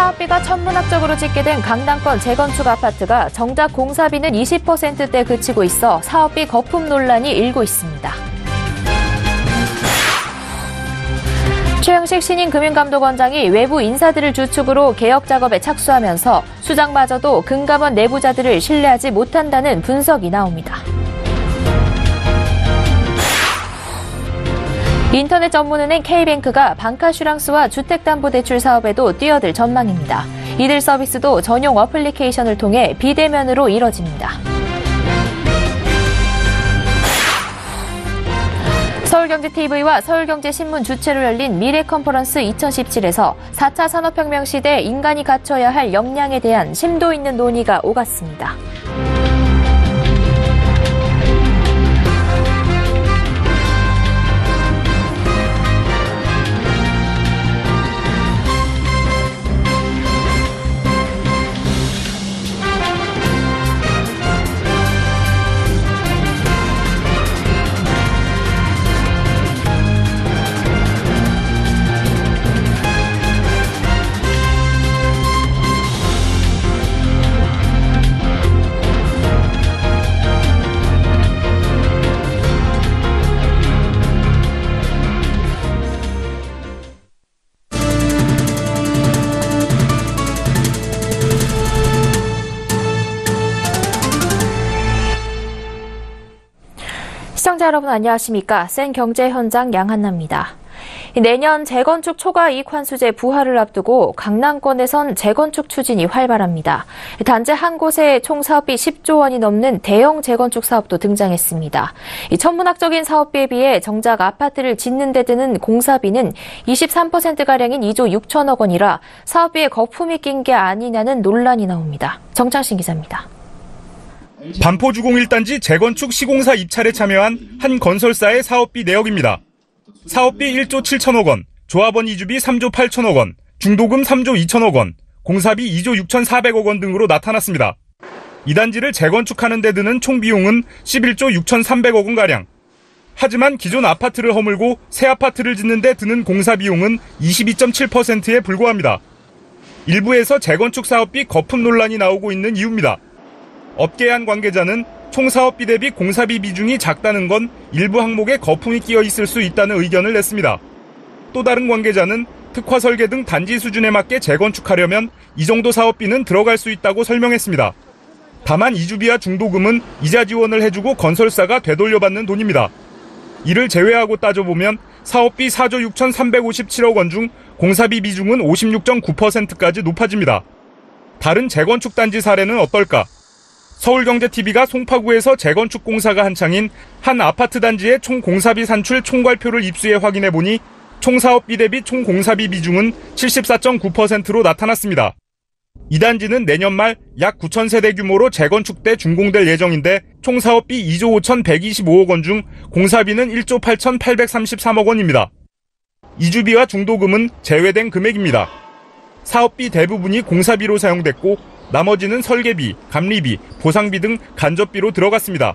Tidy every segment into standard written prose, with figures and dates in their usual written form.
사업비가 천문학적으로 짓게 된 강남권 재건축 아파트가 정작 공사비는 20%대 그치고 있어 사업비 거품 논란이 일고 있습니다. 최영식 신임 금융감독원장이 외부 인사들을 주축으로 개혁 작업에 착수하면서 수장마저도 금감원 내부자들을 신뢰하지 못한다는 분석이 나옵니다. 인터넷 전문은행 K뱅크가 방카슈랑스와 주택담보대출 사업에도 뛰어들 전망입니다. 이들 서비스도 전용 어플리케이션을 통해 비대면으로 이뤄집니다. 서울경제TV와 서울경제신문 주최로 열린 미래컨퍼런스 2017에서 4차 산업혁명 시대 인간이 갖춰야 할 역량에 대한 심도 있는 논의가 오갔습니다. 시청자 여러분 안녕하십니까? 센 경제 현장 양한나입니다. 내년 재건축 초과 이익 환수제 부활을 앞두고 강남권에선 재건축 추진이 활발합니다. 단지 한 곳에 총 사업비 10조 원이 넘는 대형 재건축 사업도 등장했습니다. 천문학적인 사업비에 비해 정작 아파트를 짓는 데 드는 공사비는 23%가량인 2조 6천억 원이라 사업비에 거품이 낀 게 아니냐는 논란이 나옵니다. 정창신 기자입니다. 반포주공 1단지 재건축 시공사 입찰에 참여한 한 건설사의 사업비 내역입니다. 사업비 1조 7천억 원, 조합원 이주비 3조 8천억 원, 중도금 3조 2천억 원, 공사비 2조 6,400억 원 등으로 나타났습니다. 이 단지를 재건축하는 데 드는 총 비용은 11조 6,300억 원가량. 하지만 기존 아파트를 허물고 새 아파트를 짓는 데 드는 공사 비용은 22.7%에 불과합니다. 일부에서 재건축 사업비 거품 논란이 나오고 있는 이유입니다. 업계 한 관계자는 총 사업비 대비 공사비 비중이 작다는 건 일부 항목에 거품이 끼어 있을 수 있다는 의견을 냈습니다. 또 다른 관계자는 특화 설계 등 단지 수준에 맞게 재건축하려면 이 정도 사업비는 들어갈 수 있다고 설명했습니다. 다만 이주비와 중도금은 이자 지원을 해주고 건설사가 되돌려받는 돈입니다. 이를 제외하고 따져보면 사업비 4조 6,357억 원 중 공사비 비중은 56.9%까지 높아집니다. 다른 재건축 단지 사례는 어떨까? 서울경제TV가 송파구에서 재건축 공사가 한창인 한 아파트 단지의 총 공사비 산출 총괄표를 입수해 확인해보니 총 사업비 대비 총 공사비 비중은 74.9%로 나타났습니다. 이 단지는 내년 말 약 9,000세대 규모로 재건축돼 준공될 예정인데 총 사업비 2조 5,125억 원 중 공사비는 1조 8,833억 원입니다. 이주비와 중도금은 제외된 금액입니다. 사업비 대부분이 공사비로 사용됐고 나머지는 설계비, 감리비, 보상비 등 간접비로 들어갔습니다.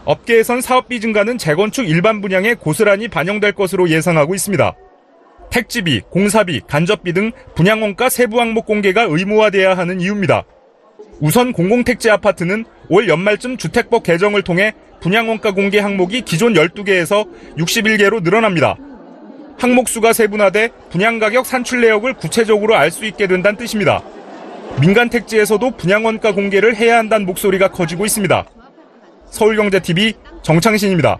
업계에선 사업비 증가는 재건축 일반 분양에 고스란히 반영될 것으로 예상하고 있습니다. 택지비, 공사비, 간접비 등 분양원가 세부 항목 공개가 의무화돼야 하는 이유입니다. 우선 공공택지 아파트는 올 연말쯤 주택법 개정을 통해 분양원가 공개 항목이 기존 12개에서 61개로 늘어납니다. 항목 수가 세분화돼 분양가격 산출 내역을 구체적으로 알 수 있게 된다는 뜻입니다. 민간 택지에서도 분양원가 공개를 해야 한다는 목소리가 커지고 있습니다. 서울경제TV 정창신입니다.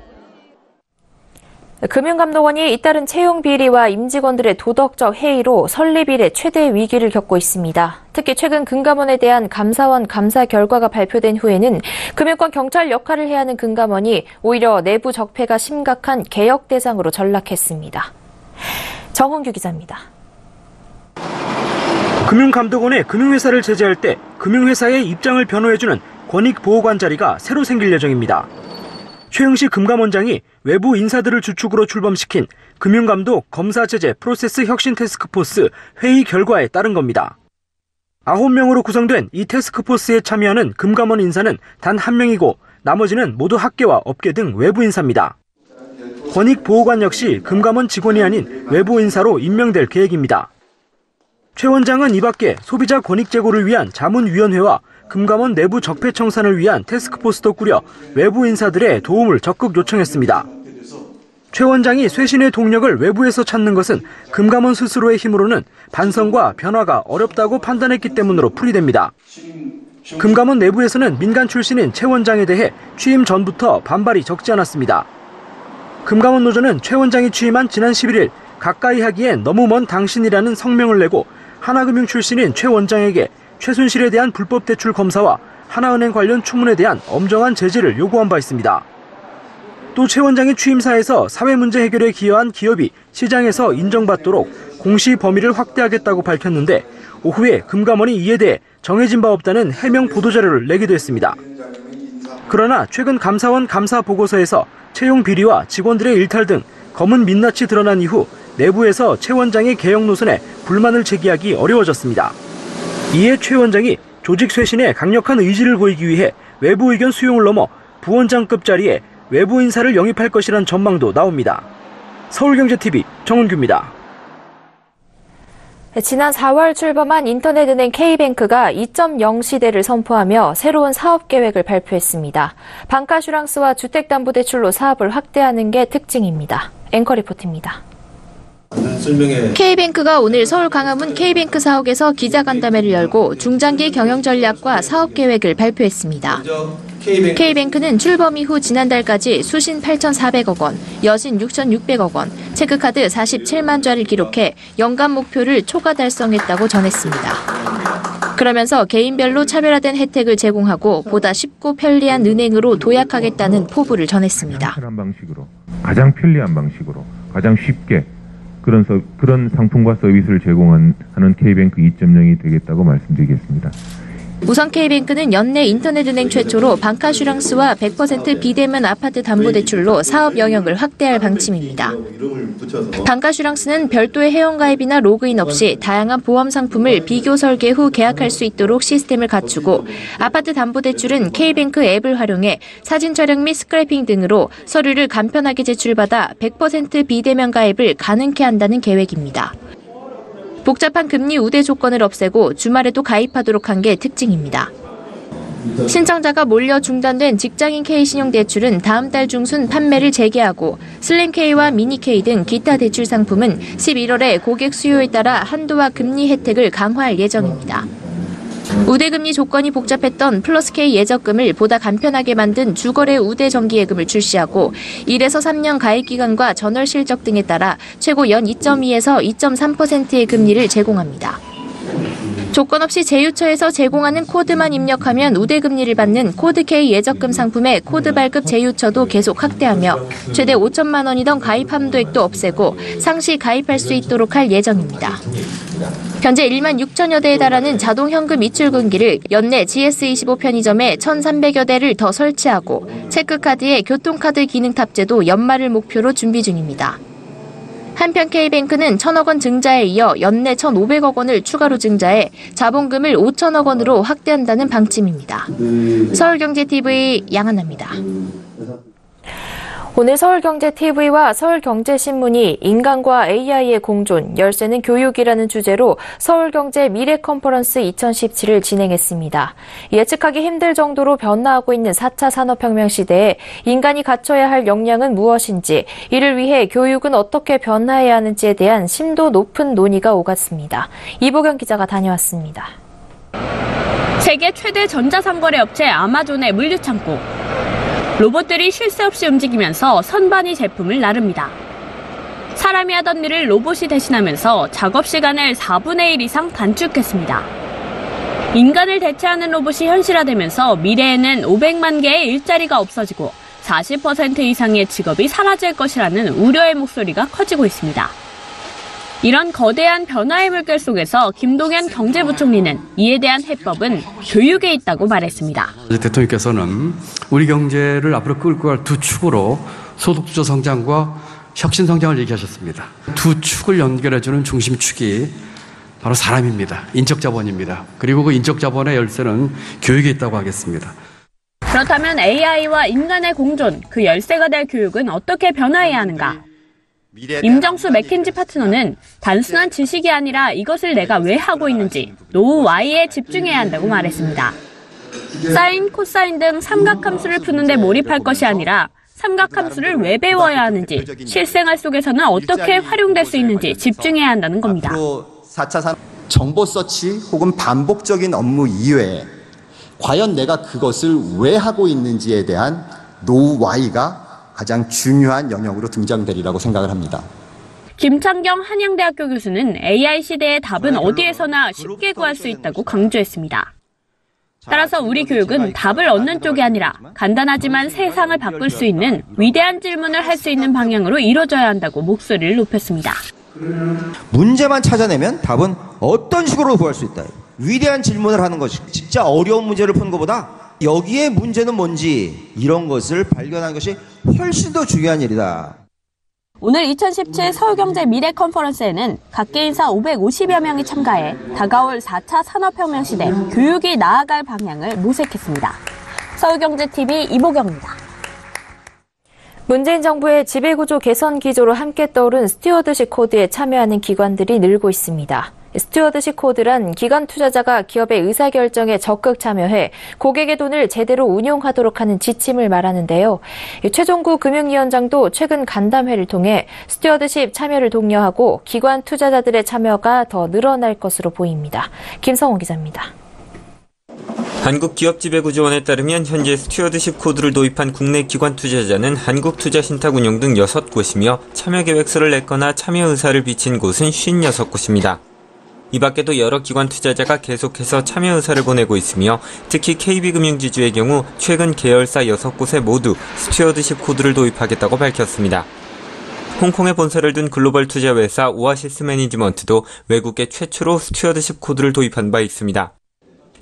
금융감독원이 잇따른 채용 비리와 임직원들의 도덕적 해이로 설립 이래 최대 위기를 겪고 있습니다. 특히 최근 금감원에 대한 감사원 감사 결과가 발표된 후에는 금융권 경찰 역할을 해야 하는 금감원이 오히려 내부 적폐가 심각한 개혁 대상으로 전락했습니다. 정홍규 기자입니다. 금융감독원의 금융회사를 제재할 때 금융회사의 입장을 변호해주는 권익보호관 자리가 새로 생길 예정입니다. 최영식 금감원장이 외부 인사들을 주축으로 출범시킨 금융감독 검사제재 프로세스 혁신 태스크포스 회의 결과에 따른 겁니다. 9명으로 구성된 이 태스크포스에 참여하는 금감원 인사는 단 1명이고 나머지는 모두 학계와 업계 등 외부 인사입니다. 권익보호관 역시 금감원 직원이 아닌 외부 인사로 임명될 계획입니다. 최 원장은 이 밖에 소비자 권익 제고를 위한 자문위원회와 금감원 내부 적폐 청산을 위한 태스크포스도 꾸려 외부 인사들의 도움을 적극 요청했습니다. 최 원장이 쇄신의 동력을 외부에서 찾는 것은 금감원 스스로의 힘으로는 반성과 변화가 어렵다고 판단했기 때문으로 풀이됩니다. 금감원 내부에서는 민간 출신인 최 원장에 대해 취임 전부터 반발이 적지 않았습니다. 금감원 노조는 최 원장이 취임한 지난 11일 가까이 하기엔 너무 먼 당신이라는 성명을 내고 하나금융 출신인 최 원장에게 최순실에 대한 불법 대출 검사와 하나은행 관련 추문에 대한 엄정한 제재를 요구한 바 있습니다. 또 최 원장의 취임사에서 사회 문제 해결에 기여한 기업이 시장에서 인정받도록 공시 범위를 확대하겠다고 밝혔는데 오후에 금감원이 이에 대해 정해진 바 없다는 해명 보도자료를 내기도 했습니다. 그러나 최근 감사원 감사 보고서에서 채용 비리와 직원들의 일탈 등 검은 민낯이 드러난 이후 내부에서 최 원장의 개혁 노선에 불만을 제기하기 어려워졌습니다. 이에 최 원장이 조직 쇄신에 강력한 의지를 보이기 위해 외부 의견 수용을 넘어 부원장급 자리에 외부 인사를 영입할 것이란 전망도 나옵니다. 서울경제TV 정은규입니다. 지난 4월 출범한 인터넷은행 K뱅크가 2.0 시대를 선포하며 새로운 사업 계획을 발표했습니다. 반가슈랑스와 주택담보대출로 사업을 확대하는 게 특징입니다. 앵커 리포트입니다. K뱅크가 오늘 서울 강화문 K뱅크 사옥에서 기자간담회를 열고 중장기 경영 전략과 사업 계획을 발표했습니다. K뱅크는 출범 이후 지난달까지 수신 8,400억 원, 여신 6,600억 원, 체크카드 47만 좌를 기록해 연간 목표를 초과 달성했다고 전했습니다. 그러면서 개인별로 차별화된 혜택을 제공하고 보다 쉽고 편리한 은행으로 도약하겠다는 포부를 전했습니다. 가장 편리한 방식으로, 가장 쉽게 그런 상품과 서비스를 제공하는 K뱅크 2.0이 되겠다고 말씀드리겠습니다. 우선 K뱅크는 연내 인터넷은행 최초로 반카슈랑스와 100% 비대면 아파트 담보대출로 사업 영역을 확대할 방침입니다. 반카슈랑스는 별도의 회원가입이나 로그인 없이 다양한 보험 상품을 비교 설계 후 계약할 수 있도록 시스템을 갖추고 아파트 담보대출은 K뱅크 앱을 활용해 사진 촬영 및 스크래핑 등으로 서류를 간편하게 제출받아 100% 비대면 가입을 가능케 한다는 계획입니다. 복잡한 금리 우대 조건을 없애고 주말에도 가입하도록 한 게 특징입니다. 신청자가 몰려 중단된 직장인 K신용 대출은 다음 달 중순 판매를 재개하고 슬림 K와 미니 K 등 기타 대출 상품은 11월에 고객 수요에 따라 한도와 금리 혜택을 강화할 예정입니다. 우대금리 조건이 복잡했던 플러스 K 예적금을 보다 간편하게 만든 주거래 우대 정기예금을 출시하고 1에서 3년 가입기간과 전월 실적 등에 따라 최고 연 2.2에서 2.3%의 금리를 제공합니다. 조건 없이 제휴처에서 제공하는 코드만 입력하면 우대금리를 받는 코드K 예적금 상품의 코드 발급 제휴처도 계속 확대하며 최대 5천만 원이던 가입 한도액도 없애고 상시 가입할 수 있도록 할 예정입니다. 현재 1만 6천여 대에 달하는 자동 현금 이출금기를 연내 GS25 편의점에 1,300여 대를 더 설치하고 체크카드에 교통카드 기능 탑재도 연말을 목표로 준비 중입니다. 한편 K뱅크는 1,000억 원 증자에 이어 연내 1,500억 원을 추가로 증자해 자본금을 5천억 원으로 확대한다는 방침입니다. 서울경제TV 양한나입니다. 오늘 서울경제TV와 서울경제신문이 인간과 AI의 공존, 열쇠는 교육이라는 주제로 서울경제 미래 컨퍼런스 2017을 진행했습니다. 예측하기 힘들 정도로 변화하고 있는 4차 산업혁명 시대에 인간이 갖춰야 할 역량은 무엇인지, 이를 위해 교육은 어떻게 변화해야 하는지에 대한 심도 높은 논의가 오갔습니다. 이보경 기자가 다녀왔습니다. 세계 최대 전자상거래 업체 아마존의 물류창고. 로봇들이 쉴 새 없이 움직이면서 선반위 제품을 나릅니다. 사람이 하던 일을 로봇이 대신하면서 작업 시간을 4분의 1 이상 단축했습니다. 인간을 대체하는 로봇이 현실화되면서 미래에는 500만 개의 일자리가 없어지고 40% 이상의 직업이 사라질 것이라는 우려의 목소리가 커지고 있습니다. 이런 거대한 변화의 물결 속에서 김동연 경제부총리는 이에 대한 해법은 교육에 있다고 말했습니다. 대통령께서는 우리 경제를 앞으로 끌고 갈 두 축으로 소득주도 성장과 혁신 성장을 얘기하셨습니다. 두 축을 연결해주는 중심축이 바로 사람입니다. 인적 자본입니다. 그리고 그 인적 자본의 열쇠는 교육에 있다고 하겠습니다. 그렇다면 AI와 인간의 공존, 그 열쇠가 될 교육은 어떻게 변화해야 하는가? 임정수 맥킨지 파트너는 단순한 지식이 아니라 이것을 내가 왜 하고 있는지 노후 Y에 집중해야 한다고 말했습니다. 사인, 코사인 등 삼각함수를 푸는 데 몰입할 것이 아니라 삼각함수를 왜 배워야 하는지, 실생활 속에서는 어떻게 활용될 수 있는지 집중해야 한다는 겁니다. 앞으로 4차 산업 정보 서치 혹은 반복적인 업무 이외에 과연 내가 그것을 왜 하고 있는지에 대한 노후 Y가 가장 중요한 영역으로 등장되리라고 생각을 합니다. 김창경 한양대학교 교수는 AI 시대의 답은 어디에서나 쉽게 구할 수 있다고 강조했습니다. 따라서 우리 교육은 답을 얻는 쪽이 아니라 간단하지만 세상을 바꿀 수 있는 위대한 질문을 할 수 있는 방향으로 이루어져야 한다고 목소리를 높였습니다. 문제만 찾아내면 답은 어떤 식으로 구할 수 있다. 위대한 질문을 하는 것이 진짜 어려운 문제를 푸는 것보다 여기에 문제는 뭔지 이런 것을 발견하는 것이 훨씬 더 중요한 일이다. 오늘 2017 서울경제 미래 컨퍼런스에는 각계 인사 550여 명이 참가해 다가올 4차 산업혁명 시대 교육이 나아갈 방향을 모색했습니다. 서울경제TV 이보경입니다. 문재인 정부의 지배구조 개선 기조로 함께 떠오른 스튜어드십 코드에 참여하는 기관들이 늘고 있습니다. 스튜어드십 코드란 기관 투자자가 기업의 의사결정에 적극 참여해 고객의 돈을 제대로 운용하도록 하는 지침을 말하는데요. 최종구 금융위원장도 최근 간담회를 통해 스튜어드십 참여를 독려하고 기관 투자자들의 참여가 더 늘어날 것으로 보입니다. 김성호 기자입니다. 한국기업지배구조원에 따르면 현재 스튜어드십 코드를 도입한 국내 기관 투자자는 한국투자신탁운용 등 6곳이며 참여 계획서를 냈거나 참여 의사를 비친 곳은 56곳입니다. 이 밖에도 여러 기관 투자자가 계속해서 참여 의사를 보내고 있으며 특히 KB금융지주의 경우 최근 계열사 6곳에 모두 스튜어드십 코드를 도입하겠다고 밝혔습니다. 홍콩에 본사를 둔 글로벌 투자회사 오아시스 매니지먼트도 외국계 최초로 스튜어드십 코드를 도입한 바 있습니다.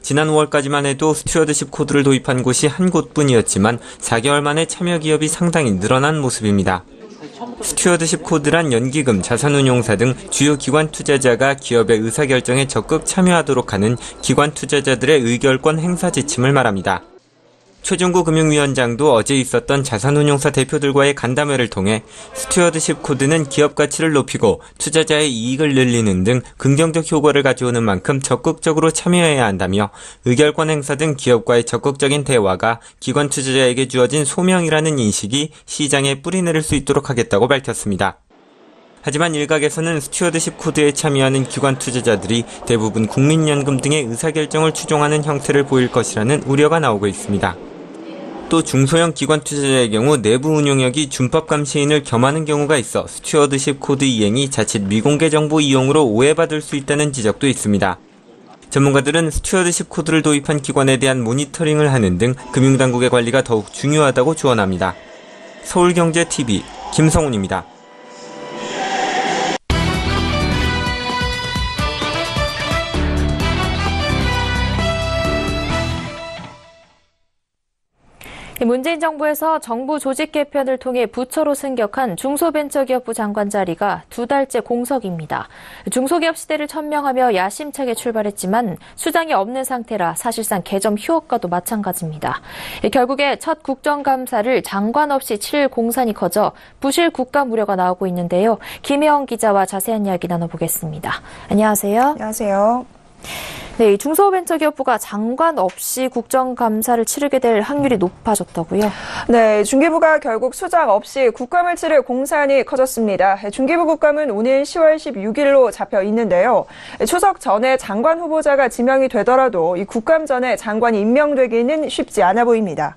지난 5월까지만 해도 스튜어드십 코드를 도입한 곳이 한 곳뿐이었지만 4개월 만에 참여 기업이 상당히 늘어난 모습입니다. 스튜어드십 코드란 연기금, 자산운용사 등 주요 기관 투자자가 기업의 의사결정에 적극 참여하도록 하는 기관 투자자들의 의결권 행사 지침을 말합니다. 최종구 금융위원장도 어제 있었던 자산운용사 대표들과의 간담회를 통해 스튜어드십 코드는 기업 가치를 높이고 투자자의 이익을 늘리는 등 긍정적 효과를 가져오는 만큼 적극적으로 참여해야 한다며 의결권 행사 등 기업과의 적극적인 대화가 기관 투자자에게 주어진 소명이라는 인식이 시장에 뿌리내릴 수 있도록 하겠다고 밝혔습니다. 하지만 일각에서는 스튜어드십 코드에 참여하는 기관 투자자들이 대부분 국민연금 등의 의사결정을 추종하는 형태를 보일 것이라는 우려가 나오고 있습니다. 또 중소형 기관 투자자의 경우 내부 운용력이 준법 감시인을 겸하는 경우가 있어 스튜어드십 코드 이행이 자칫 미공개 정보 이용으로 오해받을 수 있다는 지적도 있습니다. 전문가들은 스튜어드십 코드를 도입한 기관에 대한 모니터링을 하는 등 금융당국의 관리가 더욱 중요하다고 조언합니다. 서울경제TV 김성훈입니다. 문재인 정부에서 정부 조직 개편을 통해 부처로 승격한 중소벤처기업부 장관 자리가 2달째 공석입니다. 중소기업 시대를 천명하며 야심차게 출발했지만 수장이 없는 상태라 사실상 개점 휴업과도 마찬가지입니다. 결국에 첫 국정감사를 장관 없이 치를 공산이 커져 부실 국감 우려가 나오고 있는데요. 김혜영 기자와 자세한 이야기 나눠보겠습니다. 안녕하세요. 안녕하세요. 네, 중소벤처기업부가 장관 없이 국정감사를 치르게 될 확률이 높아졌다고요? 네, 중기부가 결국 수장 없이 국감을 치를 공산이 커졌습니다. 중기부 국감은 오는 10월 16일로 잡혀 있는데요. 추석 전에 장관 후보자가 지명이 되더라도 이 국감 전에 장관이 임명되기는 쉽지 않아 보입니다.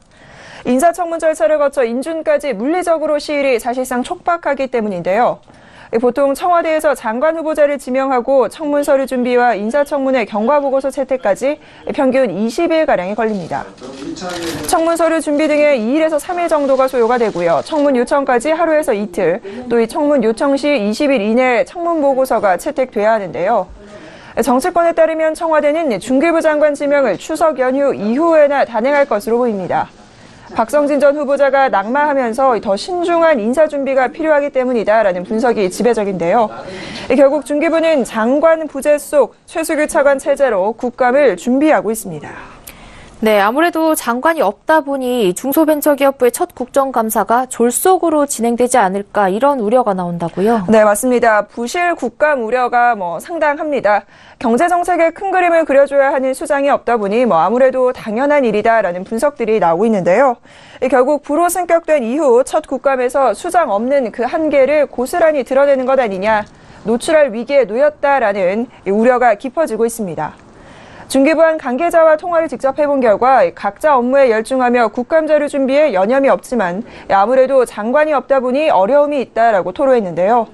인사청문 절차를 거쳐 인준까지 물리적으로 시일이 사실상 촉박하기 때문인데요. 보통 청와대에서 장관 후보자를 지명하고 청문 서류 준비와 인사청문회 경과보고서 채택까지 평균 20일가량이 걸립니다. 청문 서류 준비 등에 2일에서 3일 정도가 소요가 되고요. 청문 요청까지 하루에서 이틀, 또 이 청문 요청 시 20일 이내에 청문 보고서가 채택돼야 하는데요. 정치권에 따르면 청와대는 중기부 장관 지명을 추석 연휴 이후에나 단행할 것으로 보입니다. 박성진 전 후보자가 낙마하면서 더 신중한 인사 준비가 필요하기 때문이다라는 분석이 지배적인데요. 결국 중기부는 장관 부재 속 최수규 차관 체제로 국감을 준비하고 있습니다. 네, 아무래도 장관이 없다 보니 중소벤처기업부의 첫 국정감사가 졸속으로 진행되지 않을까 이런 우려가 나온다고요? 네, 맞습니다. 부실 국감 우려가 상당합니다. 경제정책의 큰 그림을 그려줘야 하는 수장이 없다 보니 아무래도 당연한 일이다라는 분석들이 나오고 있는데요. 결국 부로 승격된 이후 첫 국감에서 수장 없는 그 한계를 고스란히 드러내는 것 아니냐, 노출할 위기에 놓였다라는 우려가 깊어지고 있습니다. 중기부한 관계자와 통화를 직접 해본 결과 각자 업무에 열중하며 국감 자료 준비에 여념이 없지만 아무래도 장관이 없다 보니 어려움이 있다라고 토로했는데요.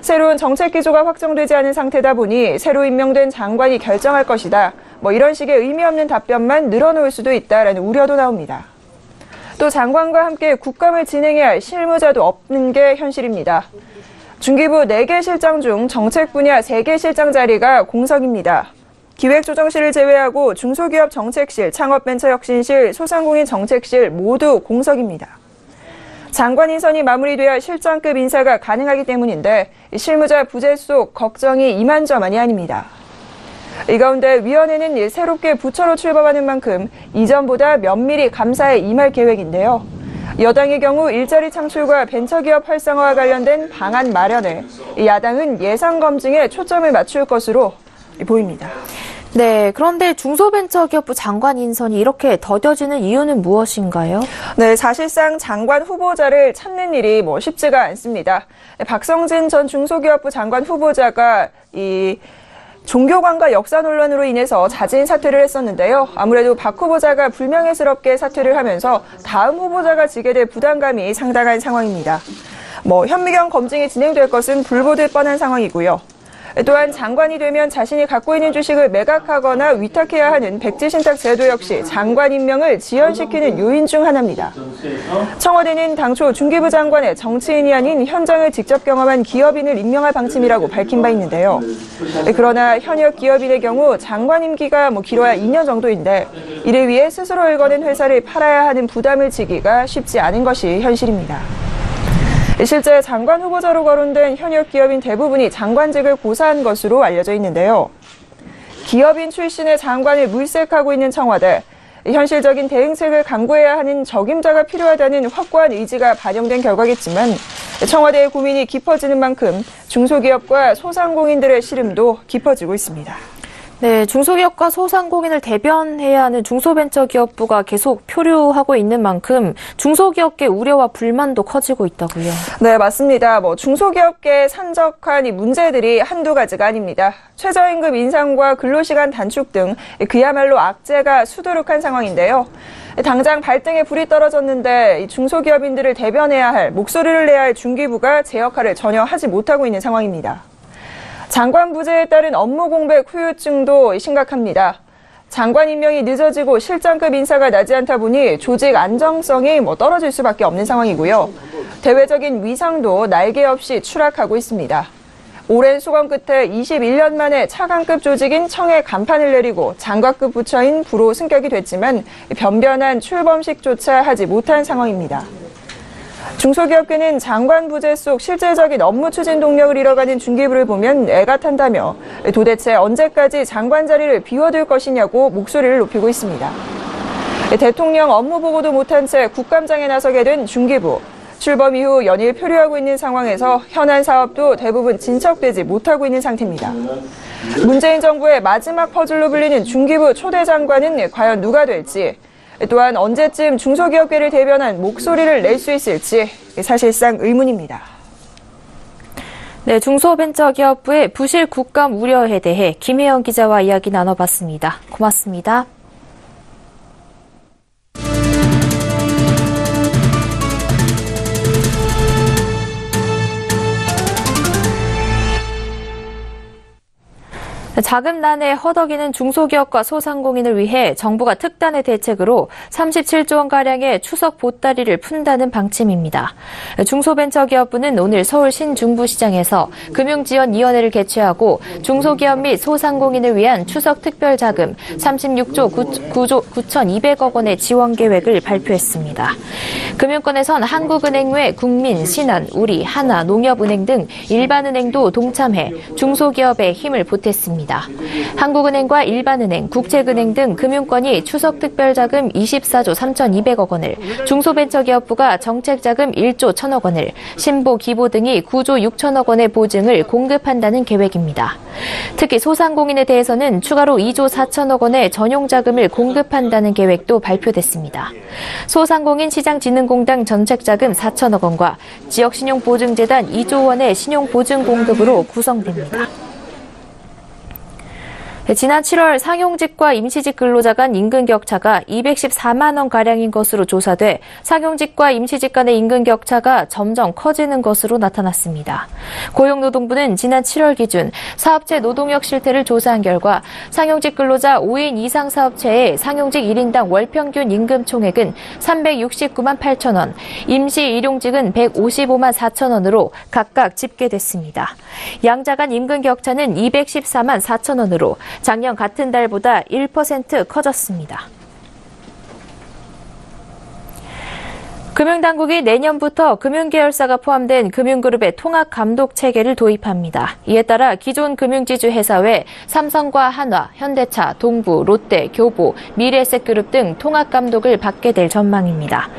새로운 정책 기조가 확정되지 않은 상태다 보니 새로 임명된 장관이 결정할 것이다. 이런 식의 의미 없는 답변만 늘어놓을 수도 있다라는 우려도 나옵니다. 또 장관과 함께 국감을 진행해야 할 실무자도 없는 게 현실입니다. 중기부 4개 실장 중 정책 분야 3개 실장 자리가 공석입니다. 기획조정실을 제외하고 중소기업 정책실, 창업벤처혁신실, 소상공인 정책실 모두 공석입니다. 장관 인선이 마무리돼야 실장급 인사가 가능하기 때문인데 실무자 부재 속 걱정이 이만저만이 아닙니다. 이 가운데 위원회는 새롭게 부처로 출범하는 만큼 이전보다 면밀히 감사에 임할 계획인데요. 여당의 경우 일자리 창출과 벤처기업 활성화와 관련된 방안 마련에 야당은 예산 검증에 초점을 맞출 것으로 보입니다. 네, 그런데 중소벤처기업부 장관 인선이 이렇게 더뎌지는 이유는 무엇인가요? 네, 사실상 장관 후보자를 찾는 일이 쉽지가 않습니다. 박성진 전 중소기업부 장관 후보자가 종교관과 역사 논란으로 인해서 자진 사퇴를 했었는데요. 아무래도 박 후보자가 불명예스럽게 사퇴를 하면서 다음 후보자가 지게 될 부담감이 상당한 상황입니다. 현미경 검증이 진행될 것은 불보듯 뻔한 상황이고요. 또한 장관이 되면 자신이 갖고 있는 주식을 매각하거나 위탁해야 하는 백지신탁 제도 역시 장관 임명을 지연시키는 요인 중 하나입니다. 청와대는 당초 중기부 장관의 정치인이 아닌 현장을 직접 경험한 기업인을 임명할 방침이라고 밝힌 바 있는데요. 그러나 현역 기업인의 경우 장관 임기가 길어야 2년 정도인데 이를 위해 스스로 일궈낸 회사를 팔아야 하는 부담을 지기가 쉽지 않은 것이 현실입니다. 실제 장관 후보자로 거론된 현역 기업인 대부분이 장관직을 고사한 것으로 알려져 있는데요. 기업인 출신의 장관을 물색하고 있는 청와대, 현실적인 대응책을 강구해야 하는 적임자가 필요하다는 확고한 의지가 반영된 결과겠지만 청와대의 고민이 깊어지는 만큼 중소기업과 소상공인들의 시름도 깊어지고 있습니다. 네, 중소기업과 소상공인을 대변해야 하는 중소벤처기업부가 계속 표류하고 있는 만큼 중소기업계 우려와 불만도 커지고 있다고요. 네, 맞습니다. 중소기업계에 산적한 이 문제들이 한두 가지가 아닙니다. 최저임금 인상과 근로시간 단축 등 그야말로 악재가 수두룩한 상황인데요. 당장 발등에 불이 떨어졌는데 이 중소기업인들을 대변해야 할, 목소리를 내야 할 중기부가 제 역할을 전혀 하지 못하고 있는 상황입니다. 장관 부재에 따른 업무 공백 후유증도 심각합니다. 장관 임명이 늦어지고 실장급 인사가 나지 않다 보니 조직 안정성이 떨어질 수밖에 없는 상황이고요. 대외적인 위상도 날개 없이 추락하고 있습니다. 오랜 수건 끝에 21년 만에 차관급 조직인 청에 간판을 내리고 장관급 부처인 부로 승격이 됐지만 변변한 출범식조차 하지 못한 상황입니다. 중소기업계는 장관 부재 속 실질적인 업무 추진 동력을 잃어가는 중기부를 보면 애가 탄다며 도대체 언제까지 장관 자리를 비워둘 것이냐고 목소리를 높이고 있습니다. 대통령 업무 보고도 못한 채 국감장에 나서게 된 중기부. 출범 이후 연일 표류하고 있는 상황에서 현안 사업도 대부분 진척되지 못하고 있는 상태입니다. 문재인 정부의 마지막 퍼즐로 불리는 중기부 초대 장관은 과연 누가 될지, 또한 언제쯤 중소기업계를 대변한 목소리를 낼 수 있을지 사실상 의문입니다. 네, 중소벤처기업부의 부실 국감 우려에 대해 김혜영 기자와 이야기 나눠봤습니다. 고맙습니다. 자금난에 허덕이는 중소기업과 소상공인을 위해 정부가 특단의 대책으로 37조 원가량의 추석 보따리를 푼다는 방침입니다. 중소벤처기업부는 오늘 서울 신중부시장에서 금융지원위원회를 개최하고 중소기업 및 소상공인을 위한 추석 특별자금 36조 9,200억 원의 지원 계획을 발표했습니다. 금융권에선 한국은행 외 국민, 신한, 우리, 하나, 농협은행 등 일반은행도 동참해 중소기업에 힘을 보탰습니다. 나타났습니다. 한국은행과 일반은행, 국책은행 등 금융권이 추석 특별자금 24조 3,200억 원을, 중소벤처기업부가 정책자금 1조 1,000억 원을, 신보, 기보 등이 9조 6천억 원의 보증을 공급한다는 계획입니다. 특히 소상공인에 대해서는 추가로 2조 4천억 원의 전용자금을 공급한다는 계획도 발표됐습니다. 소상공인 시장진흥공단 정책자금 4천억 원과 지역신용보증재단 2조 원의 신용보증 공급으로 구성됩니다. 지난 7월 상용직과 임시직 근로자 간 임금 격차가 214만 원가량인 것으로 조사돼 상용직과 임시직 간의 임금 격차가 점점 커지는 것으로 나타났습니다. 고용노동부는 지난 7월 기준 사업체 노동력 실태를 조사한 결과 상용직 근로자 5인 이상 사업체의 상용직 1인당 월평균 임금 총액은 369만 8천 원, 임시 일용직은 155만 4천 원으로 각각 집계됐습니다. 양자 간 임금 격차는 214만 4천 원으로 작년 같은 달보다 1% 커졌습니다. 금융당국이 내년부터 금융계열사가 포함된 금융그룹의 통합감독체계를 도입합니다. 이에 따라 기존 금융지주 회사 외 삼성과 한화, 현대차, 동부, 롯데, 교보, 미래에셋그룹 등 통합감독을 받게 될 전망입니다.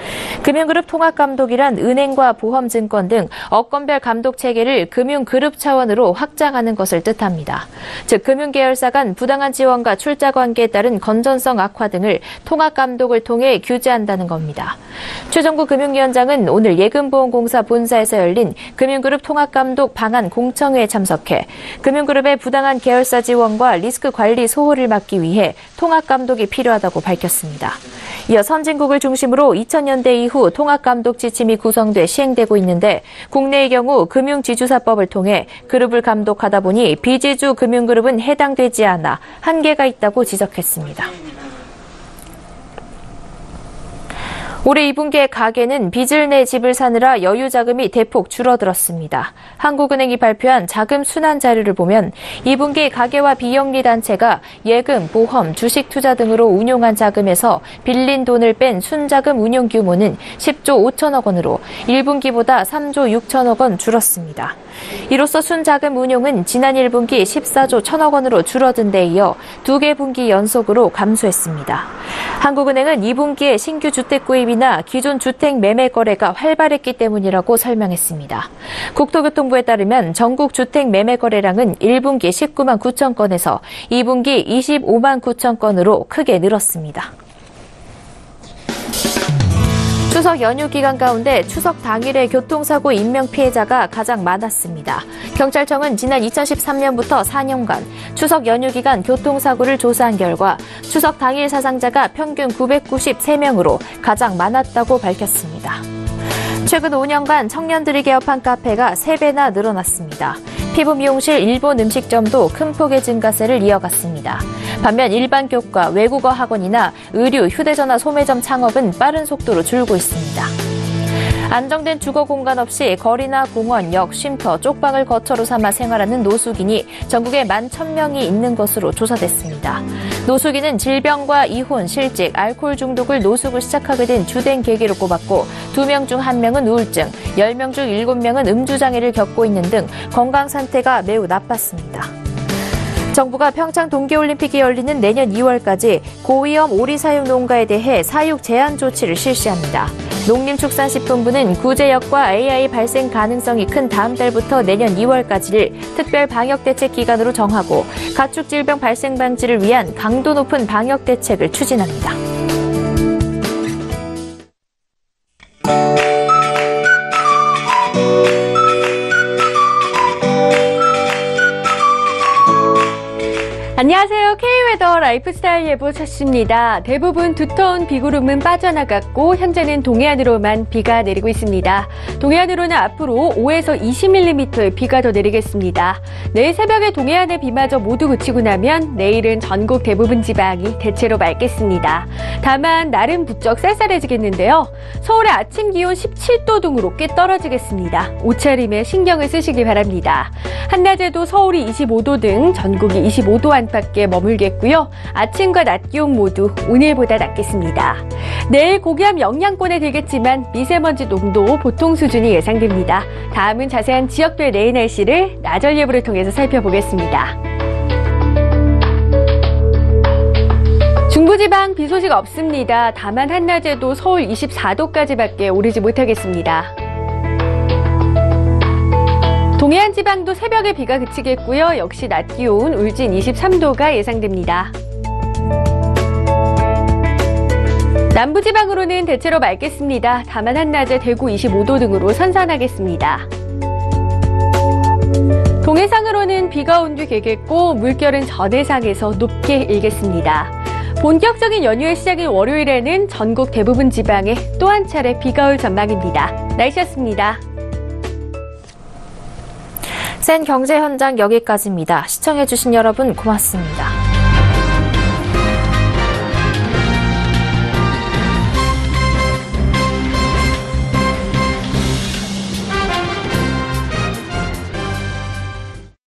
금융그룹 통합감독이란 은행과 보험증권 등 업권별 감독체계를 금융그룹 차원으로 확장하는 것을 뜻합니다. 즉 금융계열사 간 부당한 지원과 출자관계에 따른 건전성 악화 등을 통합감독을 통해 규제한다는 겁니다. 최정구 금융위원장은 오늘 예금보험공사 본사에서 열린 금융그룹 통합감독 방안 공청회에 참석해 금융그룹의 부당한 계열사 지원과 리스크 관리 소홀을 막기 위해 통합감독이 필요하다고 밝혔습니다. 이어 선진국을 중심으로 2000년대 이후 통합감독 지침이 구성돼 시행되고 있는데 국내의 경우 금융지주사법을 통해 그룹을 감독하다 보니 비지주 금융그룹은 해당되지 않아 한계가 있다고 지적했습니다. 올해 2분기에 가계는 빚을 내 집을 사느라 여유 자금이 대폭 줄어들었습니다. 한국은행이 발표한 자금 순환 자료를 보면 2분기 가계와 비영리 단체가 예금, 보험, 주식 투자 등으로 운용한 자금에서 빌린 돈을 뺀 순자금 운용 규모는 10조 5천억 원으로 1분기보다 3조 6천억 원 줄었습니다. 이로써 순자금 운용은 지난 1분기 14조 1천억 원으로 줄어든 데 이어 2개 분기 연속으로 감소했습니다. 한국은행은 2분기에 신규 주택 구입이나 기존 주택 매매 거래가 활발했기 때문이라고 설명했습니다. 국토교통부에 따르면 전국 주택 매매 거래량은 1분기 19만 9천 건에서 2분기 25만 9천 건으로 크게 늘었습니다. 추석 연휴 기간 가운데 추석 당일의 교통사고 인명피해자가 가장 많았습니다. 경찰청은 지난 2013년부터 4년간 추석 연휴 기간 교통사고를 조사한 결과 추석 당일 사상자가 평균 993명으로 가장 많았다고 밝혔습니다. 최근 5년간 청년들이 개업한 카페가 3배나 늘어났습니다. 피부 미용실, 일본 음식점도 큰 폭의 증가세를 이어갔습니다. 반면 일반 교과, 외국어 학원이나 의류, 휴대전화 소매점 창업은 빠른 속도로 줄고 있습니다. 안정된 주거 공간 없이 거리나 공원, 역, 쉼터, 쪽방을 거처로 삼아 생활하는 노숙인이 전국에 11,000명이 있는 것으로 조사됐습니다. 노숙인은 질병과 이혼, 실직, 알코올 중독을 노숙을 시작하게 된 주된 계기로 꼽았고 2명 중 1명은 우울증, 10명 중 7명은 음주장애를 겪고 있는 등 건강 상태가 매우 나빴습니다. 정부가 평창 동계올림픽이 열리는 내년 2월까지 고위험 오리 사육 농가에 대해 사육 제한 조치를 실시합니다. 농림축산식품부는 구제역과 AI 발생 가능성이 큰 다음 달부터 내년 2월까지를 특별 방역대책 기간으로 정하고 가축질병 발생 방지를 위한 강도 높은 방역대책을 추진합니다. 안녕하세요. K웨더 라이프스타일 예보 차씨입니다. 대부분 두터운 비구름은 빠져나갔고 현재는 동해안으로만 비가 내리고 있습니다. 동해안으로는 앞으로 5에서 20mm의 비가 더 내리겠습니다. 내일 새벽에 동해안의 비마저 모두 그치고 나면 내일은 전국 대부분 지방이 대체로 맑겠습니다. 다만 날은 부쩍 쌀쌀해지겠는데요. 서울의 아침 기온 17도 등으로 꽤 떨어지겠습니다. 옷차림에 신경을 쓰시기 바랍니다. 한낮에도 서울이 25도 등 전국이 25도 안팎에 머물겠고요. 아침과 낮 기온 모두 오늘보다 낮겠습니다. 내일 고기압 영향권에 들겠지만 미세먼지 농도 보통 수준이 예상됩니다. 다음은 자세한 지역별 내일 날씨를 나절 예보를 통해서 살펴보겠습니다. 비 소식 없습니다. 다만 한낮에도 서울 24도까지밖에 오르지 못하겠습니다. 동해안 지방도 새벽에 비가 그치겠고요. 역시 낮 기온 울진 23도가 예상됩니다. 남부지방으로는 대체로 맑겠습니다. 다만 한낮에 대구 25도 등으로 선선하겠습니다. 동해상으로는 비가 온 뒤 개겠고 물결은 전해상에서 높게 일겠습니다. 본격적인 연휴의 시작인 월요일에는 전국 대부분 지방에 또 한 차례 비가 올 전망입니다. 날씨였습니다. 센 경제 현장 여기까지입니다. 시청해주신 여러분 고맙습니다.